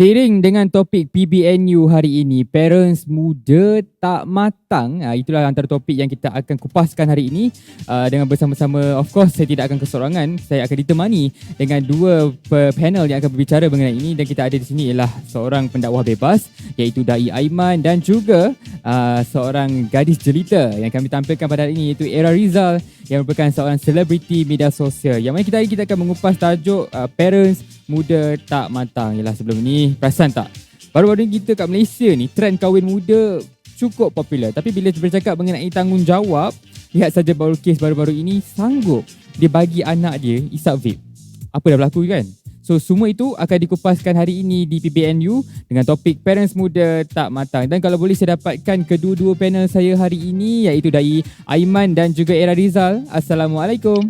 Seiring dengan topik PBNU hari ini, parents muda tak matang. Itulah antara topik yang kita akan kupaskan hari ini dengan bersama-sama. Of course, saya tidak akan kesorangan. Saya akan ditemani dengan dua panel yang akan berbicara mengenai ini. Dan kita ada di sini ialah seorang pendakwah bebas, iaitu Dai Aiman, dan juga seorang gadis jelita yang kami tampilkan pada hari ini, iaitu Era Rizal, yang merupakan seorang selebriti media sosial. Yang mana kita akan mengupas tajuk parents muda tak matang. Yalah, sebelum ni perasan tak, baru-baru ni kita kat Malaysia ni trend kahwin muda cukup popular. Tapi bila bercakap mengenai tanggungjawab, lihat saja baru kes baru-baru ini sanggup dia bagi anak dia isap vape. Apa dah berlaku kan? So semua itu akan dikupaskan hari ini di PBNU dengan topik parents muda tak matang. Dan kalau boleh saya dapatkan kedua-dua panel saya hari ini, iaitu Dai Aiman dan juga Era Rizal. Assalamualaikum.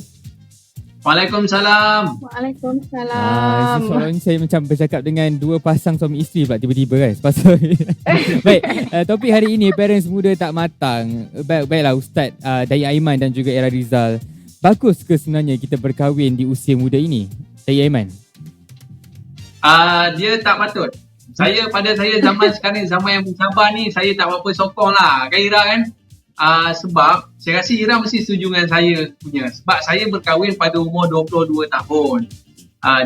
Waalaikumsalam. Waalaikumsalam. Soalan ni saya macam bercakap dengan dua pasang suami isteri pula tiba-tiba kan. Pasal baik, topik hari ini parents muda tak matang. Baiklah Ustaz Dai Aiman dan juga Era Rizal. Bagus ke sebenarnya kita berkahwin di usia muda ini? Dai Aiman. Dia tak patut. Saya zaman sekarang, zaman yang bersabar ni, saya tak apa-apa sokong lah kan Ira kan. Sebab saya rasa Ira mesti setuju dengan saya punya. Sebab saya berkahwin pada umur 22 tahun.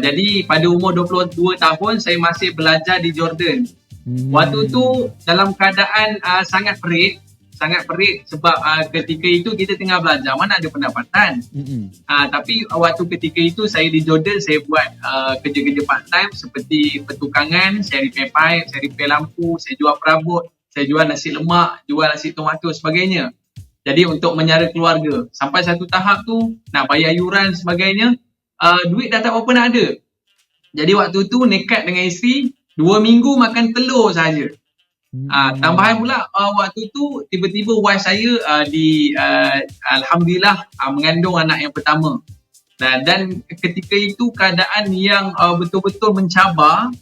Jadi pada umur 22 tahun saya masih belajar di Jordan. Waktu tu dalam keadaan sangat perit sebab ketika itu kita tengah belajar, mana ada pendapatan. Tapi waktu ketika itu saya di Jordan, saya buat kerja-kerja part time seperti pertukangan, saya repair pipe, saya repair lampu, saya jual perabot, saya jual nasi lemak, jual nasi tomato sebagainya. Jadi untuk menyara keluarga. Sampai satu tahap tu nak bayar yuran sebagainya, duit dah tak apa nak ada. Jadi waktu tu nekat dengan isteri, 2 minggu makan telur saja. Tambahan pula waktu tu tiba-tiba wife saya alhamdulillah mengandung anak yang pertama. Dan ketika itu keadaan yang betul-betul mencabar.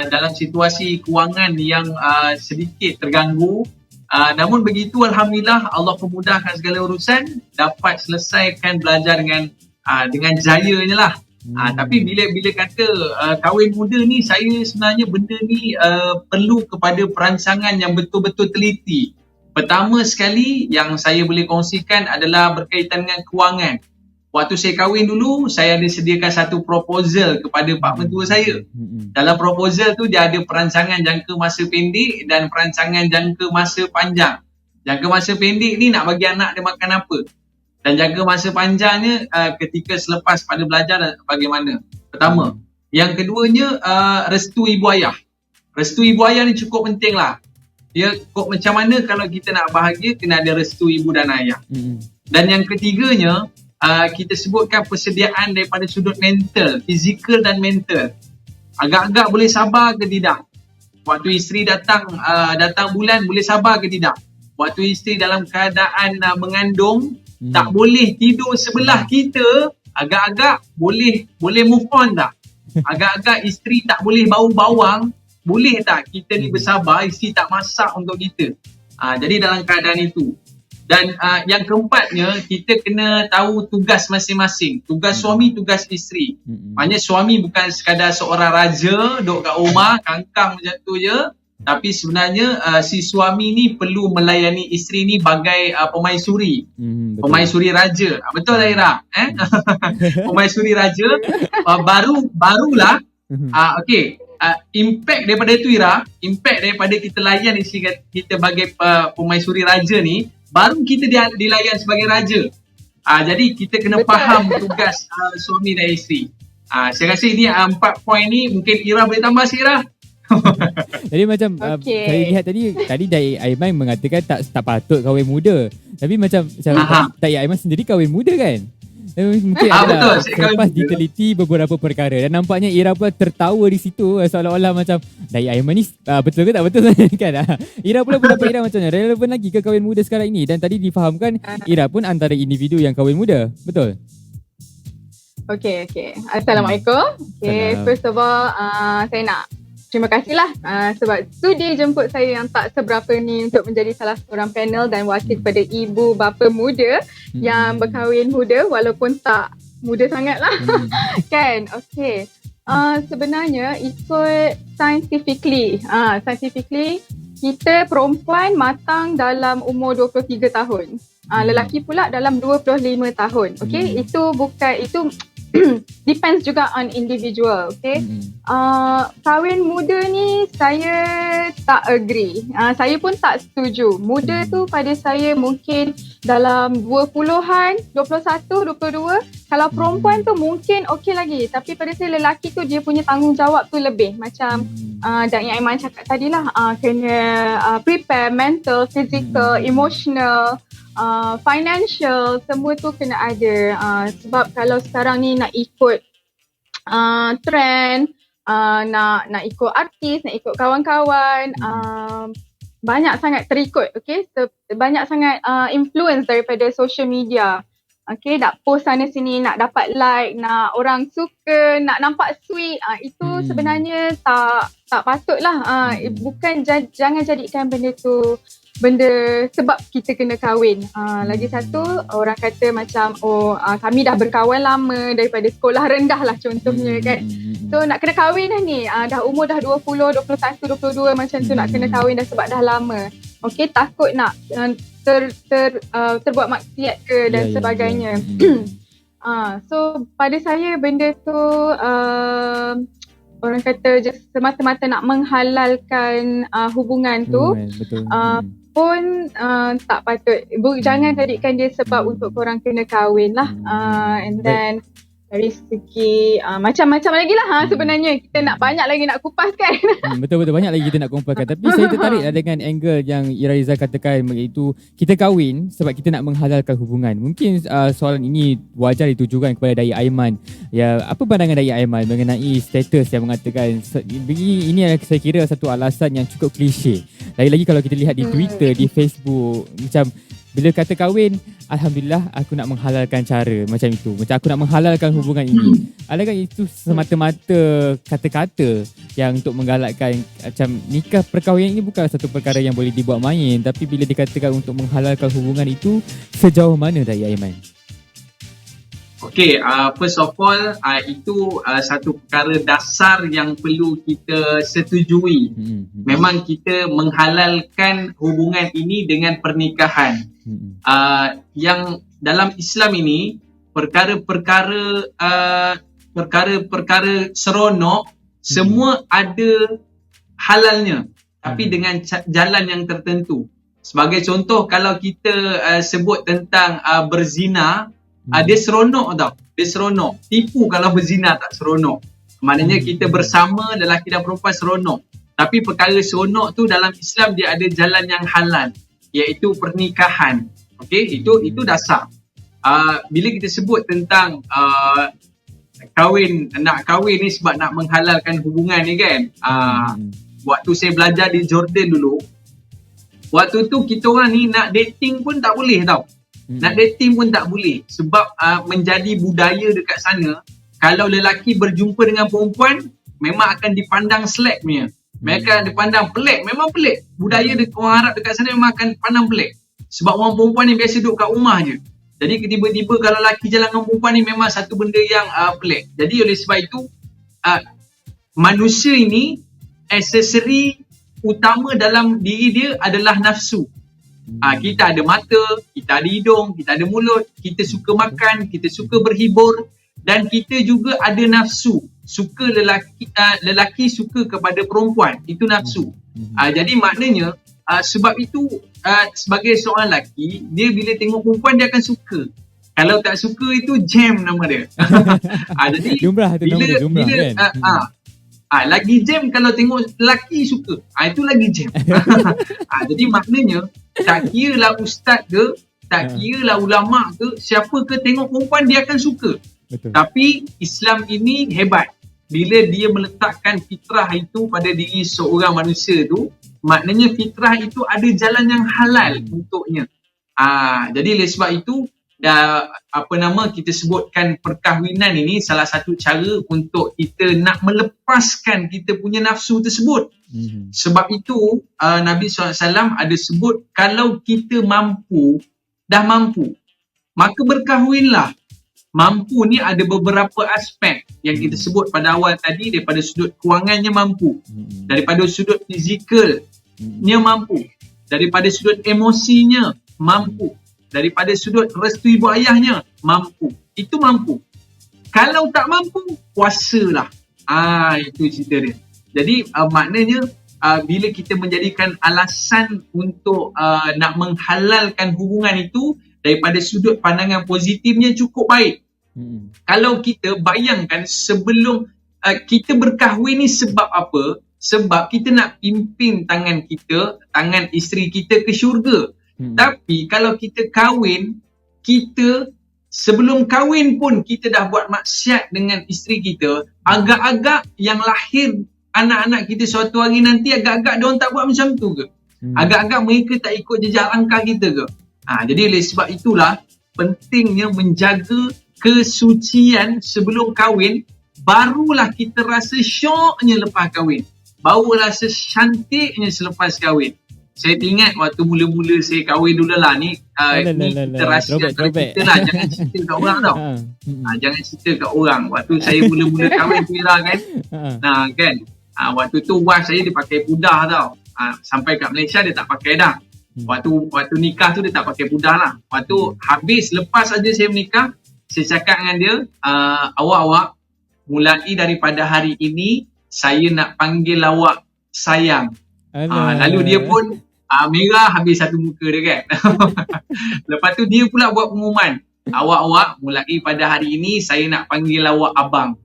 Dalam situasi kewangan yang sedikit terganggu, namun begitu alhamdulillah Allah pemudahkan segala urusan, dapat selesaikan belajar dengan jayanya lah. Tapi bila kata kahwin muda ni, saya sebenarnya benda ni perlu kepada perancangan yang betul-betul teliti. Pertama sekali yang saya boleh kongsikan adalah berkaitan dengan kewangan. Waktu saya kahwin dulu, saya ada sediakan satu proposal kepada pak mentua saya. Dalam proposal tu dia ada perancangan jangka masa pendek dan perancangan jangka masa panjang. Jangka masa pendek ni nak bagi anak dia makan apa. Dan jangka masa panjangnya ketika selepas pada belajar bagaimana. Pertama. Yang keduanya restu ibu ayah. Restu ibu ayah ni cukup penting lah. Dia kok macam mana kalau kita nak bahagia, kena ada restu ibu dan ayah. Dan yang ketiganya, kita sebutkan persediaan daripada sudut mental, fizikal dan mental. Agak-agak boleh sabar ke tidak? Waktu isteri datang bulan, boleh sabar ke tidak? Waktu isteri dalam keadaan mengandung, tak boleh tidur sebelah kita, agak-agak boleh move on tak? Agak-agak isteri tak boleh bau bawang, boleh tak kita ni bersabar, isteri tak masak untuk kita? Jadi dalam keadaan itu. Dan yang keempatnya, kita kena tahu tugas masing-masing. Tugas suami, tugas isteri. Maknanya suami bukan sekadar seorang raja, duduk kat rumah, kangkang macam tu je. Tapi sebenarnya si suami ni perlu melayani isteri ni bagai pemaisuri. Pemaisuri raja. Betul tak Ira? Pemaisuri raja. Barulah. Okey. Impact daripada tu Ira, impact daripada kita layan isteri kita bagai pemaisuri raja ni, baru kita dilayan sebagai raja. Jadi kita kena faham tugas suami dan isteri. Saya rasa ini 4 poin ni mungkin Ira boleh tambah sikit Ira. Jadi macam saya lihat tadi Dai Aiman mengatakan tak patut kahwin muda. Tapi macam Dai Aiman sendiri kahwin muda kan? Mungkin ada selepas diteliti beberapa perkara dan nampaknya Ira pula tertawa di situ, seolah-olah macam Dai Aiman ni betul ke tak betul kan. Ira pula pendapat Ira macam mana, relevan lagi ke kahwin muda sekarang ini? Dan tadi difahamkan Ira pun antara individu yang kahwin muda, betul? Okay. Assalamualaikum. First of all, saya nak terima kasihlah sebab sudi jemput saya yang tak seberapa ni untuk menjadi salah seorang panel dan wakil kepada ibu bapa muda yang berkahwin muda walaupun tak muda sangat lah. Kan? Okay. Sebenarnya ikut scientifically kita perempuan matang dalam umur 23 tahun. Lelaki pula dalam 25 tahun. Okay, itu depends juga on individual. Okay, kahwin muda ni saya tak agree. Saya pun tak setuju. Muda tu pada saya mungkin dalam 20-an, 21, 22. Kalau perempuan tu mungkin okey lagi. Tapi pada saya lelaki tu dia punya tanggungjawab tu lebih. Macam dan yang Aiman cakap tadi lah, kena prepare mental, physical, emotional, financial, semua tu kena ada. Sebab kalau sekarang ni nak ikut trend, nak ikut artis, nak ikut kawan-kawan, banyak sangat terikut, okay? Banyak sangat influence daripada social media. Okay, nak post sana sini, nak dapat like, nak orang suka, nak nampak sweet, itu sebenarnya tak patut lah. Bukan, jangan jadikan benda tu benda sebab kita kena kahwin. Lagi satu, orang kata macam kami dah berkawan lama daripada sekolah rendah lah contohnya kan. So nak kena kahwin dah ni, dah umur dah 20, 21, 22 macam tu nak kena kahwin dah sebab dah lama. Okay, takut nak terbuat maksiat ke dan sebagainya. So pada saya benda tu orang kata just semata-mata nak menghalalkan hubungan tu. Betul. Pun tak patut. Jangan jadikan dia sebab untuk korang kena kahwin lah. And then dari segi macam-macam lagi lah sebenarnya. Kita nak banyak lagi nak kupaskan. Betul-betul banyak lagi kita nak kumpulkan. Tapi saya tertarik dengan angle yang Iraizal katakan, iaitu kita kahwin sebab kita nak menghalalkan hubungan. Mungkin soalan ini wajar ditujukan kepada Dayi Aiman. Ya, apa pandangan Dayi Aiman mengenai status yang mengatakan ini saya kira satu alasan yang cukup klise. Lagi-lagi kalau kita lihat di Twitter, di Facebook, macam bila kata kahwin, alhamdulillah aku nak menghalalkan cara macam itu. Macam aku nak menghalalkan hubungan ini. Adakah itu semata-mata kata-kata yang untuk menggalakkan macam nikah perkahwinan ini bukanlah satu perkara yang boleh dibuat main, tapi bila dikatakan untuk menghalalkan hubungan itu, sejauh mana Dayi Aiman? Okay, first of all, itu satu perkara dasar yang perlu kita setujui. Memang kita menghalalkan hubungan ini dengan pernikahan. Yang dalam Islam ini, perkara-perkara seronok, semua ada halalnya. Tapi dengan jalan yang tertentu. Sebagai contoh, kalau kita sebut tentang berzina, dia seronok tau. Dia seronok. Tipu kalau berzina tak seronok. Maknanya kita bersama lelaki dan perempuan seronok. Tapi perkara seronok tu dalam Islam dia ada jalan yang halal, iaitu pernikahan. Okey, itu dasar. Bila kita sebut tentang nak kahwin ni sebab nak menghalalkan hubungan ni kan. Waktu saya belajar di Jordan dulu, waktu tu kita orang ni nak dating pun tak boleh tau. Nak dating pun tak boleh sebab menjadi budaya dekat sana, kalau lelaki berjumpa dengan perempuan memang akan dipandang slack punya. Mereka akan dipandang pelik, memang pelik. Budaya orang Arab dekat sana memang akan pandang pelik. Sebab orang perempuan ni biasa duduk kat rumah je. Jadi tiba-tiba kalau lelaki jalan dengan perempuan ni memang satu benda yang pelik. Jadi oleh sebab itu manusia ini aksesori utama dalam diri dia adalah nafsu. Kita ada mata, kita ada hidung, kita ada mulut, kita suka makan, kita suka berhibur dan kita juga ada nafsu. Suka lelaki suka kepada perempuan, itu nafsu. Jadi maknanya sebab itu sebagai seorang lelaki, dia bila tengok perempuan dia akan suka. Kalau tak suka itu jam nama dia. Jadi jumrah tu nama dia, jumrah kan. Lagi jam kalau tengok lelaki suka. Itu lagi jam. Jadi maknanya tak kira lah ustaz ke, tak kira lah ulama ke, siapa ke tengok perempuan dia akan suka. Betul. Tapi Islam ini hebat. Bila dia meletakkan fitrah itu pada diri seorang manusia tu, maknanya fitrah itu ada jalan yang halal untuknya. Jadi oleh sebab itu kita sebutkan perkahwinan ini salah satu cara untuk kita nak melepaskan kita punya nafsu tersebut. Sebab itu Nabi SAW ada sebut kalau kita dah mampu, maka berkahwinlah. Mampu ni ada beberapa aspek yang kita sebut pada awal tadi, daripada sudut kewangannya mampu, daripada sudut fizikalnya mampu, daripada sudut emosinya mampu, daripada sudut restu ibu ayahnya mampu. Itu mampu. Kalau tak mampu, puasalah. Itu cerita dia. Jadi maknanya bila kita menjadikan alasan untuk nak menghalalkan hubungan itu daripada sudut pandangan positifnya cukup baik. Kalau kita bayangkan sebelum kita berkahwin ni sebab apa? Sebab kita nak pimpin tangan kita, tangan isteri kita ke syurga. Tapi kalau kita kahwin, kita sebelum kahwin pun kita dah buat maksiat dengan isteri kita, agak-agak yang lahir anak-anak kita suatu hari nanti, agak-agak diorang tak buat macam tu ke? Agak-agak mereka tak ikut jejak langkah kita ke? Jadi oleh sebab itulah pentingnya menjaga kesucian sebelum kahwin. Barulah kita rasa syoknya lepas kahwin, baru rasa cantiknya selepas kahwin. Saya ingat waktu mula-mula saya kahwin dulu lah ni, ni kita rahsia antara kita lah, jangan cerita kat orang tau. Jangan cerita kat orang. Waktu saya mula-mula kahwin tu kan, kan, waktu tu wife saya dia pakai pudah tau. Sampai kat Malaysia dia tak pakai dah. Waktu nikah tu dia tak pakai pudah lah. Waktu habis, lepas saja saya menikah, saya cakap dengan dia, awak mulai daripada hari ini saya nak panggil awak sayang. Lalu dia pun merah habis satu muka dia kan. Lepas tu dia pula buat pengumuman, awak mulai pada hari ini saya nak panggil awak abang.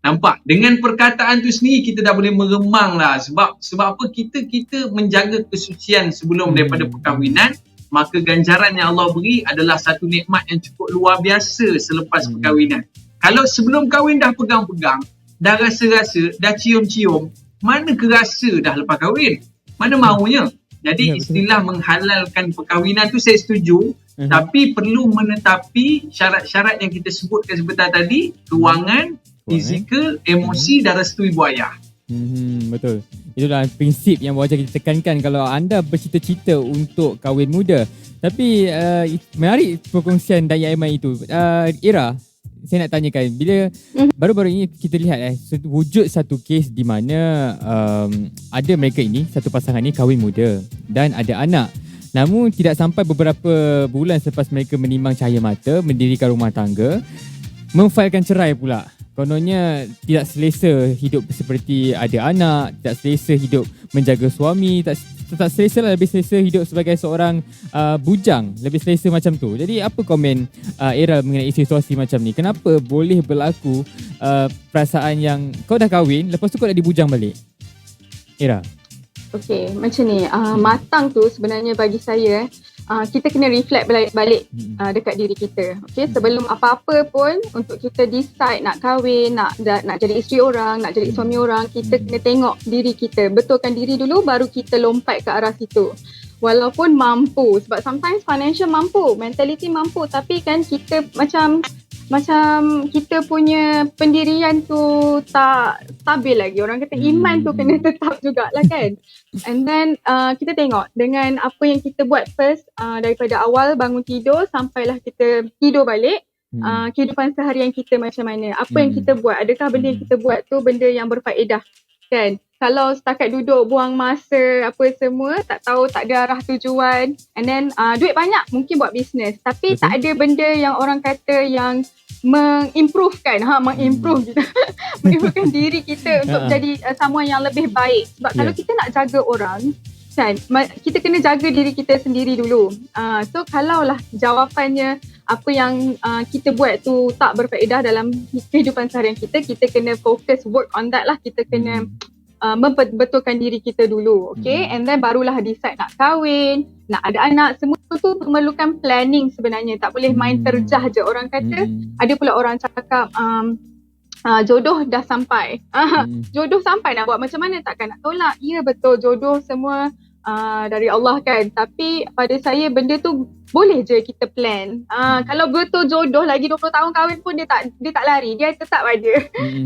Nampak? Dengan perkataan tu sendiri kita dah boleh meremang lah. Sebab apa? Kita menjaga kesucian sebelum daripada perkahwinan. Maka ganjaran yang Allah beri adalah satu nikmat yang cukup luar biasa selepas perkahwinan. Kalau sebelum kahwin dah pegang-pegang, dah rasa-rasa, dah cium-cium, mana kerasa dah lepas kahwin? Mana mahunya? Jadi istilah menghalalkan perkahwinan tu saya setuju. Tapi perlu menetapi syarat-syarat yang kita sebutkan sebentar tadi. Kewangan, fizikal, emosi dan restu ibu ayah. Betul. Itulah prinsip yang wajar kita tekankan kalau anda bercita-cita untuk kahwin muda. Tapi menarik perkongsian Dayang Aiman itu. Ira, saya nak tanyakan, bila baru-baru ini kita lihat wujud satu kes di mana ada mereka ini, satu pasangan ini kahwin muda dan ada anak. Namun tidak sampai beberapa bulan selepas mereka menimang cahaya mata, mendirikan rumah tangga, memfailkan cerai pula. Kononnya tidak selesa hidup seperti ada anak, tidak selesa hidup menjaga suami, tak selesa lah, lebih selesa hidup sebagai seorang bujang, lebih selesa macam tu. Jadi apa komen Ira mengenai situasi macam ni? Kenapa boleh berlaku perasaan yang kau dah kahwin, lepas tu kau dah dibujang balik? Ira. Okay, macam ni. Matang tu sebenarnya bagi saya, kita kena reflect balik dekat diri kita. Okay, sebelum apa-apa pun untuk kita decide nak kahwin, nak jadi isteri orang, nak jadi suami orang, kita kena tengok diri kita, betulkan diri dulu baru kita lompat ke arah situ. Walaupun mampu, sebab sometimes financial mampu, mentality mampu, tapi kan kita macam kita punya pendirian tu tak stabil lagi. Orang kata iman tu kena tetap jugalah kan. And then kita tengok dengan apa yang kita buat first, daripada awal bangun tidur sampailah kita tidur balik, kehidupan seharian kita macam mana, apa yang kita buat, adakah benda yang kita buat tu benda yang berfaedah kan. Kalau setakat duduk buang masa apa semua, tak tahu, tak ada arah tujuan, and then duit banyak mungkin buat bisnes, tapi tak ada benda yang orang kata yang mengimprovekan mengimprovekan diri kita untuk menjadi someone yang lebih baik. Sebab kalau kita nak jaga orang kan, kita kena jaga diri kita sendiri dulu. So kalaulah jawapannya apa yang kita buat tu tak berfaedah dalam kehidupan seharian kita, kita kena fokus work on that lah. Kita kena membetulkan diri kita dulu, okay? And then barulah decide nak kahwin, nak ada anak. Semua tu memerlukan planning sebenarnya. Tak boleh main terjah je. Orang kata, ada pula orang cakap jodoh dah sampai. Jodoh sampai, nak buat macam mana, takkan nak tolak. Ya betul, jodoh semua dari Allah kan. Tapi pada saya benda tu boleh je kita plan. Kalau betul jodoh lagi 20 tahun kahwin pun dia tak lari, dia tetap ada.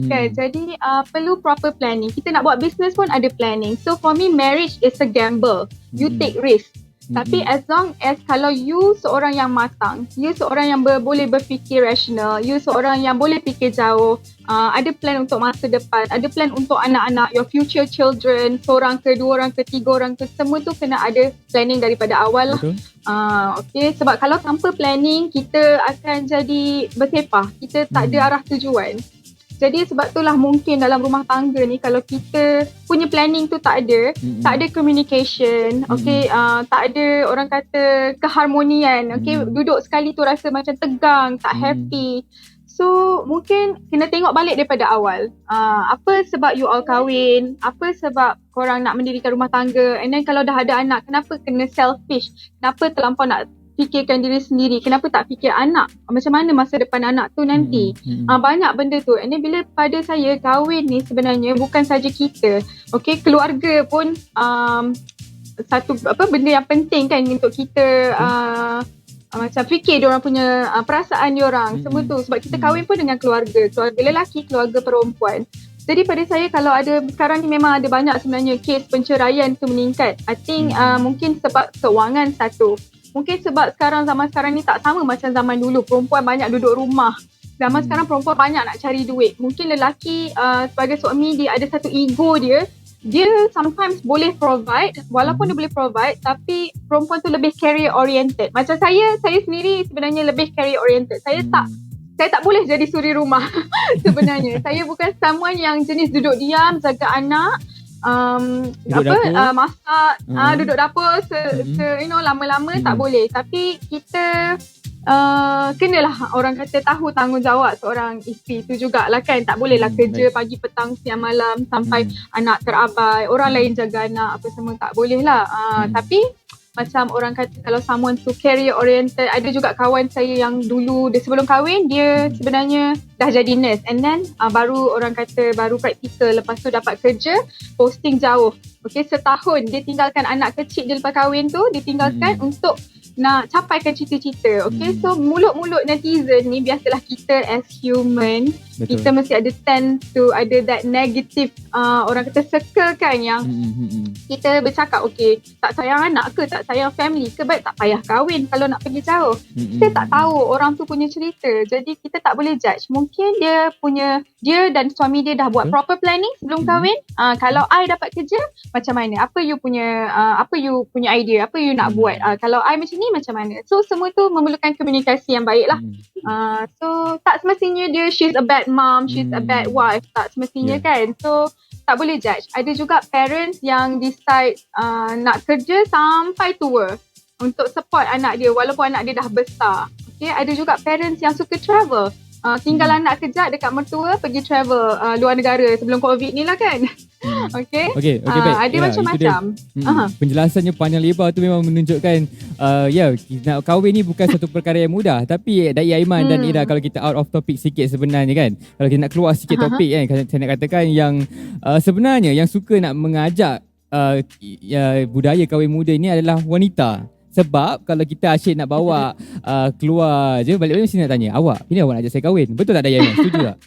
Kan? Jadi perlu proper planning. Kita nak buat business pun ada planning. So for me, marriage is a gamble. You take risk. Tapi as long as kalau you seorang yang matang, you seorang yang boleh berfikir rasional, you seorang yang boleh fikir jauh, ada plan untuk masa depan, ada plan untuk anak-anak, your future children, seorang ke, dua orang ke, tiga orang ke, semua tu kena ada planning daripada awal lah. Okay, sebab kalau tanpa planning, kita akan jadi bersepah, kita tak ada arah tujuan. Jadi sebab itulah mungkin dalam rumah tangga ni kalau kita punya planning tu tak ada communication, okay, tak ada orang kata keharmonian, okay, duduk sekali tu rasa macam tegang, tak happy. So mungkin kena tengok balik daripada awal. Apa sebab you all kahwin, apa sebab korang nak mendirikan rumah tangga, and then kalau dah ada anak, kenapa kena selfish, kenapa terlampau nak fikirkan diri sendiri, kenapa tak fikir anak, macam mana masa depan anak tu nanti. Banyak benda tu. And then bila pada saya, kahwin ni sebenarnya bukan saja kita, okay, keluarga pun satu benda yang penting kan untuk kita macam fikir diorang punya perasaan diorang, semua tu. Sebab kita kahwin pun dengan keluarga lelaki, keluarga perempuan. Jadi pada saya kalau ada sekarang ni memang ada banyak sebenarnya kes penceraian tu meningkat. I think mungkin sebab kewangan satu. Mungkin sebab zaman sekarang ni tak sama macam zaman dulu. Perempuan banyak duduk rumah. Zaman sekarang perempuan banyak nak cari duit. Mungkin lelaki sebagai suami dia ada satu ego dia. Dia sometimes boleh provide. Walaupun dia boleh provide, tapi perempuan tu lebih career oriented. Macam saya sendiri sebenarnya lebih career oriented. Saya tak boleh jadi suri rumah sebenarnya. Saya bukan someone yang jenis duduk diam, jaga anak. Masak, duduk dapur lama-lama tak boleh. Tapi kita kenalah orang kata tahu tanggungjawab seorang isteri tu jugalah kan. Tak boleh lah kerja pagi, petang, siang, malam sampai anak terabai, orang lain jaga anak apa semua, tak boleh lah. Tapi macam orang kata kalau someone tu career oriented, ada juga kawan saya yang dulu dia sebelum kahwin dia sebenarnya dah jadi nurse, and then baru orang kata baru praktikal, lepas tu dapat kerja posting jauh. Okay, setahun dia tinggalkan anak kecil dia lepas kahwin tu, dia tinggalkan untuk nak capaikan cita-cita. Okay, so mulut-mulut netizen ni, biasalah kita as human, kita mesti ada tend to ada that negative orang kata circle kan, yang kita bercakap okay, tak sayang anak ke, tak sayang family ke, baik tak payah kahwin kalau nak pergi jauh. Kita tak tahu orang tu punya cerita, jadi kita tak boleh judge. Mungkin dia dan suami dia dah buat proper planning sebelum kahwin. Kalau I dapat kerja macam mana, apa you punya idea, apa you nak buat, kalau I macam ni macam mana. So semua tu memerlukan komunikasi yang baik lah. So tak semestinya she's a bad mom, she's a bad wife, tak semestinya kan. So tak boleh judge. Ada juga parents yang decide nak kerja sampai tua untuk support anak dia walaupun anak dia dah besar. Okay, ada juga parents yang suka travel. Tinggal anak kejap dekat mertua, pergi travel luar negara sebelum COVID ni lah kan. Okay, baik. Ada macam-macam. Penjelasannya panjang lebar tu memang menunjukkan nak kahwin ni bukan satu perkara yang mudah. Tapi dari Aiman dan Ira, kalau kita out of topic sikit sebenarnya kan, kalau kita nak keluar sikit topik kan, saya nak katakan yang sebenarnya yang suka nak mengajak budaya kahwin muda ini adalah wanita. Sebab kalau kita asyik nak bawa keluar je, balik-balik mesti nak tanya, awak, bila awak nak ajak saya kahwin? Betul tak Dayana? Setuju tak?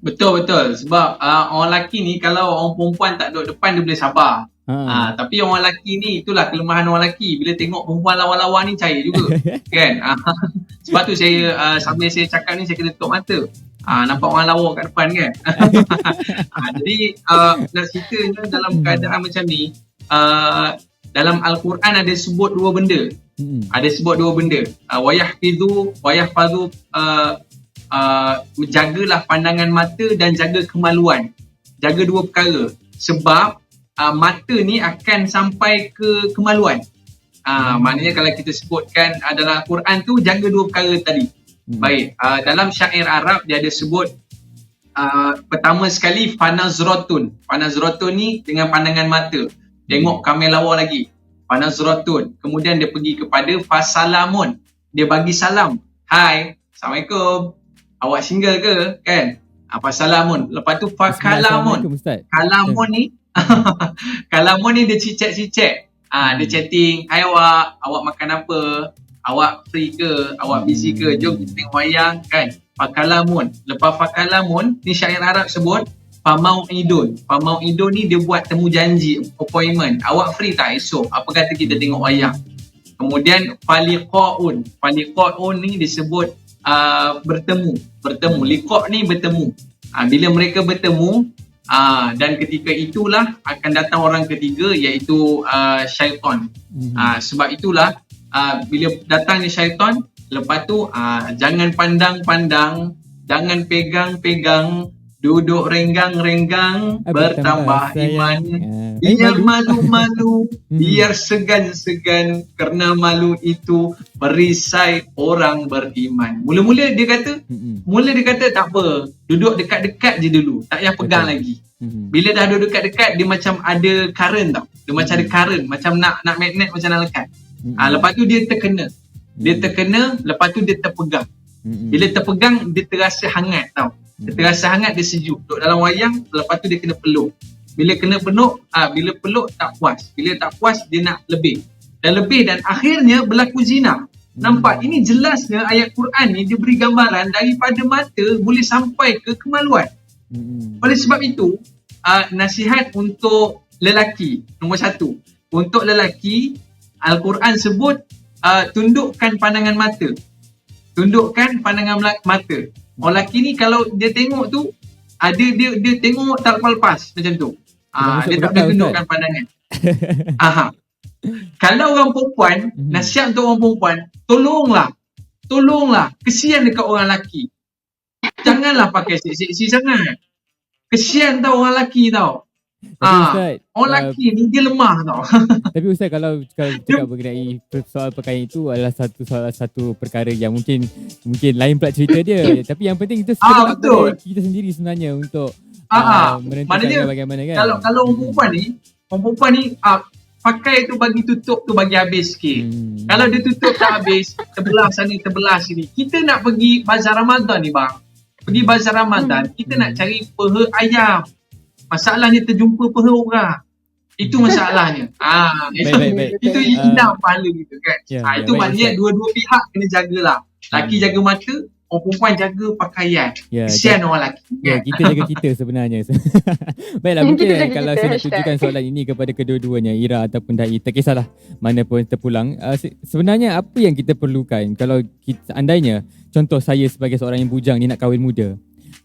Betul. Sebab orang lelaki ni, kalau orang perempuan tak duduk depan, dia boleh sabar. Tapi orang lelaki ni, itulah kelemahan orang lelaki. Bila tengok perempuan lawa-lawa ni, cair juga. Kan? Sebab tu saya sambil saya cakap ni, saya kena tutup mata. Nampak orang lawa kat depan kan? Jadi nak ceritanya dalam keadaan macam ni, dalam Al-Quran ada sebut dua benda. Wayahfadhu jagalah pandangan mata dan jaga kemaluan. Jaga dua perkara. Sebab mata ni akan sampai ke kemaluan. Maknanya kalau kita sebutkan dalam Al-Quran tu, jaga dua perkara tadi. Baik, dalam syair Arab dia ada sebut pertama sekali fanazratun. Fanazratun ni dengan pandangan mata. Tengok kamera lawa lagi. Fanazratun. Kemudian dia pergi kepada fasalamun. Dia bagi salam. Hai, Assalamualaikum. Awak single ke? Kan? Fasalamun. Lepas tu fakalamun. Kalamun ni kalamun ni dia cicek-cicek. Dia chatting. Hai awak makan apa? Awak free ke? Awak busy ke? Jom kita tengok wayang kan? Fakalamun. Lepas fakalamun, ni syair Arab sebut Pamauidun ni dia buat temu janji, appointment. Awak free tak esok? Apa kata kita tengok wayang? Kemudian faliqaun ni disebut bertemu. Liqa ni bertemu. Bila mereka bertemu, dan ketika itulah akan datang orang ketiga, iaitu syaitan. Sebab itulah bila datangnya syaitan, lepas tu jangan pandang-pandang, jangan pegang-pegang, duduk renggang-renggang, bertambah iman. Biar malu-malu, biar segan-segan, kerana malu itu perisai orang beriman. Mula-mula dia kata tak apa, duduk dekat-dekat je dulu, tak payah pegang lagi. Bila dah duduk dekat-dekat, dia macam ada current tau. Dia macam ada current, macam nak magnet, macam nak lekat. Lepas tu dia terkena, lepas tu dia terpegang. Bila terpegang, dia terasa hangat tau. Dia terasa hangat, dia sejuk. Duduk dalam wayang, lepas tu dia kena peluk. Bila kena bila peluk tak puas. Bila tak puas, dia nak lebih. Dan akhirnya berlaku zina. Nampak? Ini jelasnya ayat Quran ni dia beri gambaran daripada mata boleh sampai ke kemaluan. Oleh sebab itu, nasihat untuk lelaki, nombor 1. Untuk lelaki, Al-Quran sebut tundukkan pandangan mata. Orang lelaki ni kalau dia tengok tu, dia tengok tak lepas macam tu. Dia tak boleh tundukkan pandangan. Kalau orang perempuan, nasihat untuk orang perempuan, tolonglah, kesian dekat orang lelaki. Janganlah pakai seksi sangat. Kesian tau orang lelaki tau. Orang lelaki ni dia lemah tau. Tapi Ustaz, kalau cakap mengenai soal pakaian itu adalah satu perkara yang mungkin lain pula cerita dia. Tapi yang penting itu sekedar kita sendiri sebenarnya untuk menentukan bagaimana kan. Kalau orang perempuan ni pakai tu bagi tutup tu bagi habis sikit. Kalau dia tutup tak habis, terbelah sana terbelah sini. Kita nak pergi bazar Ramadan ni bang. Pergi bazar Ramadan, kita nak cari peha ayam. Masalahnya terjumpa peha orang. Itu masalahnya. Baik. Itu hilang pahala kita kan. Itu maknanya dua-dua pihak kena jagalah. Laki jaga mata, orang perempuan jaga pakaian. Kesian orang lelaki. Kita jaga kita sebenarnya. Baiklah, mungkin kalau saya nak tujukan soalan ini kepada kedua-duanya, Ira ataupun Dai, tak kisahlah mana pun terpulang. Sebenarnya apa yang kita perlukan kalau kita, andainya contoh saya sebagai seorang yang bujang ni nak kahwin muda.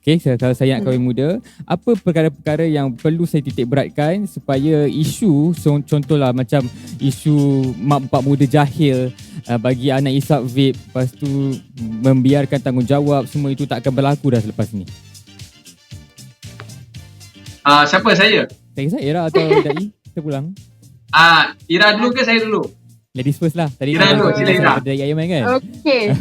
Kalau saya nak kahwin muda, apa perkara-perkara yang perlu saya titik beratkan supaya isu, contohlah macam isu mak bapak muda jahil bagi anak isap vape, lepas tu membiarkan tanggungjawab, semua itu tak akan berlaku dah selepas ni. Siapa saya? Tak kisah, Ira atau Dai, kita pulang. Ira dulu ke saya dulu? Ladies first lah. Tadi Ira dulu, sila Ira. Dari Aiman kan? Okay.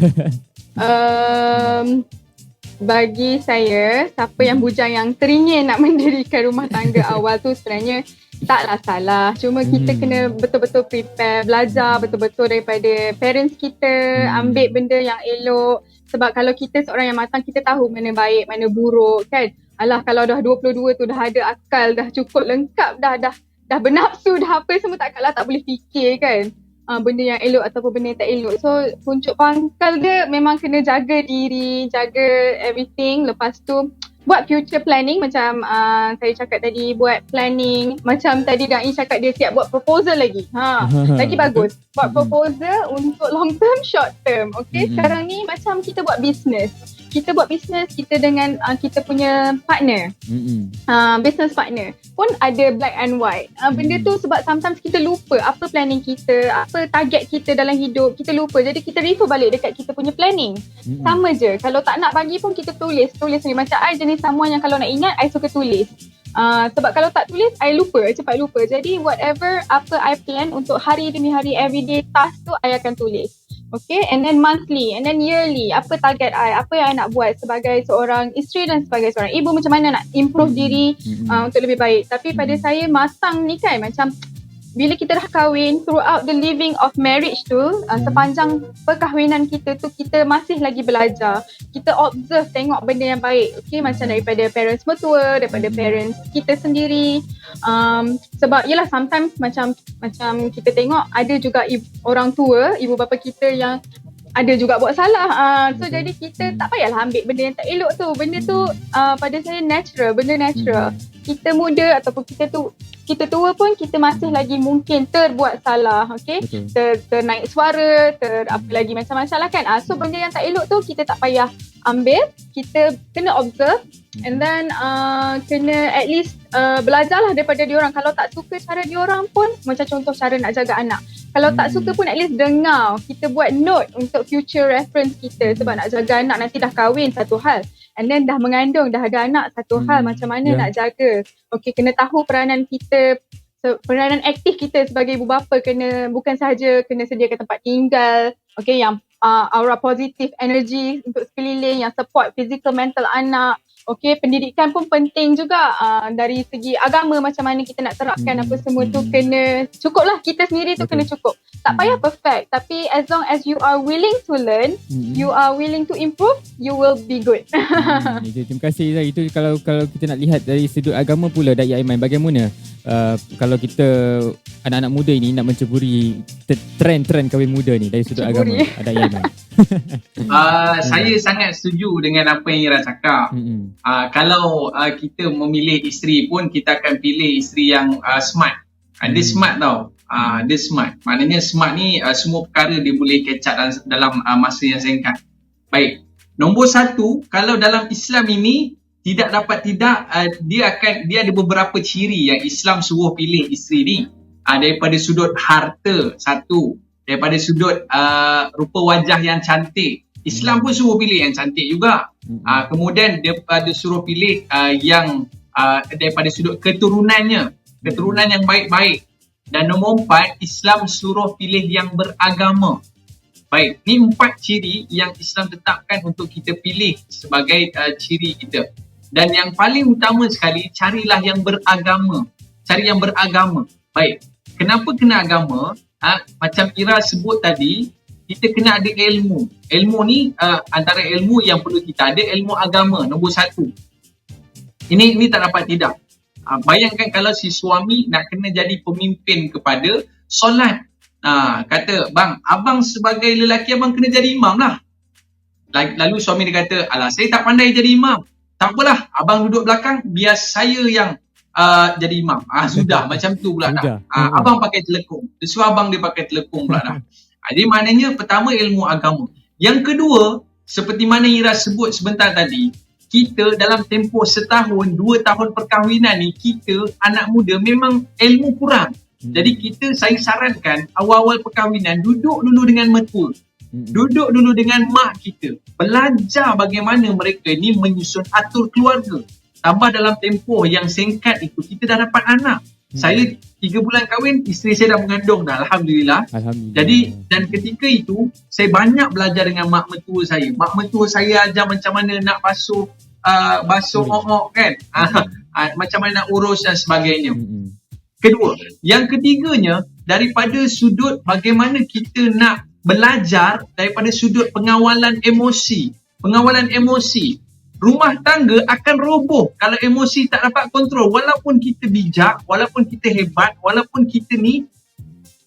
Bagi saya, siapa yang bujang yang teringin nak mendirikan rumah tangga awal tu sebenarnya taklah salah. Cuma kita kena betul-betul prepare, belajar betul-betul daripada parents kita, ambil benda yang elok. Sebab kalau kita seorang yang matang, kita tahu mana baik, mana buruk kan. Alah, kalau dah 22 tu dah ada akal, dah cukup lengkap, dah bernafsu, dah apa semua, takkanlah tak boleh fikir kan. Benda yang elok ataupun benda yang tak elok. So puncuk pangkal dia memang kena jaga diri, jaga everything. Lepas tu buat future planning macam saya cakap tadi, buat planning. Macam tadi Dai cakap dia siap buat proposal lagi. Lagi bagus. Buat proposal untuk long term, short term. Okay, sekarang ni macam kita buat business. Kita dengan kita punya partner. Business partner pun ada black and white. Benda tu sebab sometimes kita lupa apa planning kita, apa target kita dalam hidup, kita lupa. Jadi kita refer balik dekat kita punya planning. Sama je. Kalau tak nak bagi pun kita tulis ni. Macam I jenis someone yang kalau nak ingat, I suka tulis. Sebab kalau tak tulis, I cepat lupa. Jadi whatever apa I plan untuk hari demi hari, everyday task tu, I akan tulis. Okay, and then monthly, and then yearly, apa target I, apa yang I nak buat sebagai seorang isteri dan sebagai seorang ibu, macam mana nak improve diri untuk lebih baik. Tapi pada saya matang ni kan, macam bila kita dah kahwin, throughout the living of marriage tu, sepanjang perkahwinan kita tu, kita masih lagi belajar. Kita observe, tengok benda yang baik. Okay, macam daripada parents mertua, daripada parents kita sendiri. Sebab yelah, sometimes macam kita tengok ada juga orang tua, ibu bapa kita yang ada juga buat salah. So Betul. jadi kita tak payahlah ambil benda yang tak elok tu. Benda tu pada saya natural, benda natural. Kita muda ataupun kita tua pun kita masih lagi mungkin terbuat salah, okey? Betul. Ternaik suara, apa lagi macam-macam lah kan. So benda yang tak elok tu kita tak payah ambil, kita kena observe and then kena at least belajarlah daripada diorang. Kalau tak suka cara diorang pun, macam contoh cara nak jaga anak. Kalau tak suka pun at least dengar, kita buat note untuk future reference kita. Sebab nak jaga anak nanti dah kahwin satu hal, and then dah mengandung, dah ada anak satu hal, macam mana nak jaga. Okey, kena tahu peranan kita, peranan aktif kita sebagai ibu bapa. Bukan sahaja kena sediakan tempat tinggal, okey, yang aura positif, energy untuk sekeliling, yang support physical mental anak. Okey, pendidikan pun penting juga. Dari segi agama, macam mana kita nak terapkan apa semua tu, kena cukup lah. Kita sendiri tu kena cukup. Tak payah perfect, tapi as long as you are willing to learn, you are willing to improve, you will be good. Terima kasih Zai. Itu kalau kita nak lihat dari sudut agama pula, Dai Aiman, bagaimana kalau kita anak-anak muda ini nak menceburi trend kahwin muda ni dari sudut agama, Dai Aiman? Saya sangat setuju dengan apa yang Ira cakap. Kalau kita memilih isteri pun, kita akan pilih isteri yang smart. Dia smart tau. Dia smart. Maknanya smart ni semua perkara dia boleh catch up dalam masa yang singkat. Baik. Nombor satu, kalau dalam Islam ini dia ada beberapa ciri yang Islam suruh pilih isteri ni. Daripada sudut harta, satu. Daripada sudut rupa wajah yang cantik, Islam pun suruh pilih yang cantik juga. Kemudian daripada suruh pilih yang daripada sudut keturunan yang baik-baik. Dan nombor 4, Islam suruh pilih yang beragama. Baik, ni 4 ciri yang Islam tetapkan untuk kita pilih sebagai ciri kita. Dan yang paling utama sekali, carilah yang beragama. Cari yang beragama. Baik, kenapa kena agama? Macam Ira sebut tadi, kita kena ada ilmu. Ilmu ni antara ilmu yang perlu kita ada, ilmu agama, nombor 1. Ini tak dapat tidak. Bayangkan kalau si suami nak kena jadi pemimpin kepada solat. Kata, bang, abang sebagai lelaki abang kena jadi imam lah. Lalu suami dia kata, alah saya tak pandai jadi imam. Tak apalah, abang duduk belakang, biar saya yang jadi imam. Sudah, macam tu pula dah. Abang pakai telekung. Dia suruh abang dia pakai telekung pula dah. Jadi maknanya pertama ilmu agama. Yang kedua, seperti mana Ira sebut sebentar tadi, kita dalam tempoh setahun, 2 tahun perkahwinan ni, kita anak muda memang ilmu kurang. Jadi saya sarankan awal-awal perkahwinan, duduk dulu dengan mertua. Duduk dulu dengan mak kita. Belajar bagaimana mereka ni menyusun atur keluarga. Tambah dalam tempoh yang singkat itu, kita dah dapat anak. Saya 3 bulan kahwin, isteri saya dah mengandung dah, Alhamdulillah. Jadi, dan ketika itu, saya banyak belajar dengan mak mertua saya. Mak mertua saya ajar macam mana nak basuh ongok kan. Macam mana nak urus dan sebagainya. Kedua. Yang ketiganya, daripada sudut bagaimana kita nak belajar daripada sudut pengawalan emosi. Pengawalan emosi. Rumah tangga akan roboh kalau emosi tak dapat kontrol. Walaupun kita bijak, walaupun kita hebat, walaupun kita ni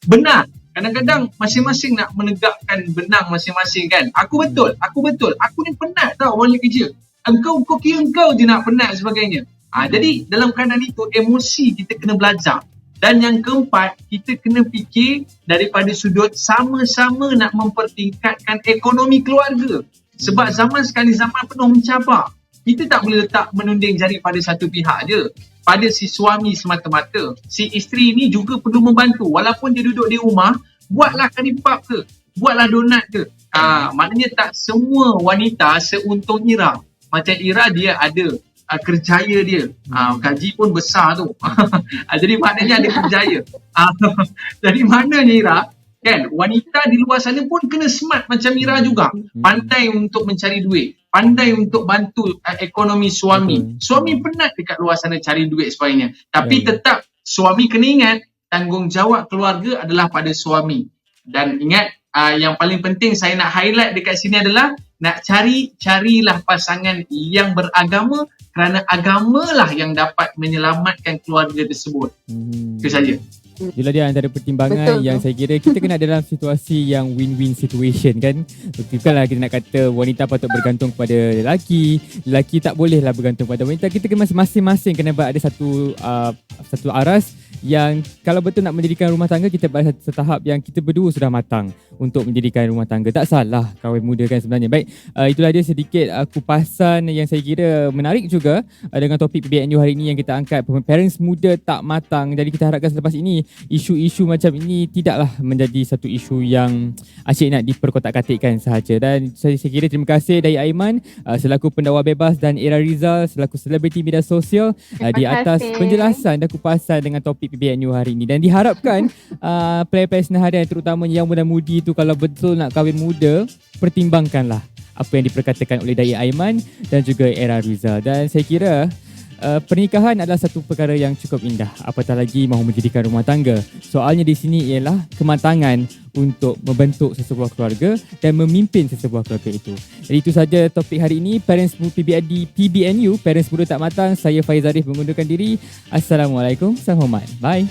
benar. Kadang-kadang masing-masing nak menegakkan benang masing-masing kan. Aku betul. Aku ni penat tau orang kerja. Kau kira engkau je nak penat sebagainya. Jadi dalam keadaan itu, emosi kita kena belajar. Dan yang keempat, kita kena fikir daripada sudut sama-sama nak mempertingkatkan ekonomi keluarga. Sebab zaman sekarang ni zaman penuh mencabar. Kita tak boleh letak menunding jari pada satu pihak je. Pada si suami semata-mata. Si isteri ni juga perlu membantu. Walaupun dia duduk di rumah, buatlah karipap ke, buatlah donat ke. Maknanya tak semua wanita seuntung Ira. Macam Ira, dia ada kerjaya dia. Gaji pun besar tu. Jadi maknanya ada kerjaya. Jadi maknanya Ira, kan, wanita di luar sana pun kena smart macam Ira juga. Pandai untuk mencari duit. Pandai untuk bantu ekonomi suami. Suami penat dekat luar sana cari duit sebagainya. Tapi tetap suami kena ingat, tanggungjawab keluarga adalah pada suami. Dan ingat, yang paling penting saya nak highlight dekat sini adalah nak carilah pasangan yang beragama kerana agamalah yang dapat menyelamatkan keluarga tersebut. Itu saja. Itulah dia antara pertimbangan Betul yang tu. saya kira kita kena dalam situasi yang win-win situation kan. Bukanlah kita nak kata wanita patut bergantung kepada lelaki, lelaki tak bolehlah bergantung pada wanita. Kita kena masing-masing kena ada satu aras yang kalau betul nak mendirikan rumah tangga, kita pada satu tahap yang kita berdua sudah matang untuk mendirikan rumah tangga. Tak salah kahwin muda kan sebenarnya. Baik, itulah dia sedikit kupasan yang saya kira menarik juga dengan topik PBNU hari ini yang kita angkat, parents muda tak matang. Jadi kita harapkan selepas ini isu-isu macam ini tidaklah menjadi satu isu yang asyik nak diperkotak-katikkan sahaja. Dan saya kira terima kasih dari Aiman selaku pendakwa bebas dan Era Rizal selaku selebriti media sosial di atas kasih. penjelasan dan kupasan dengan topik PBNU hari ini. Dan diharapkan player-player senaharian terutamanya yang muda-mudi tu kalau betul nak kahwin muda, pertimbangkanlah apa yang diperkatakan oleh Dai Aiman dan juga Era Rizal. Dan saya kira pernikahan adalah satu perkara yang cukup indah, apatah lagi mahu mendirikan rumah tangga. Soalnya di sini ialah kematangan untuk membentuk sesebuah keluarga dan memimpin sesebuah keluarga itu. Jadi itu saja topik hari ini, Parents PBNU, Parents Muda Tak Matang. Saya Faiz Arif mengundurkan diri. Assalamualaikum, salam hormat. Bye.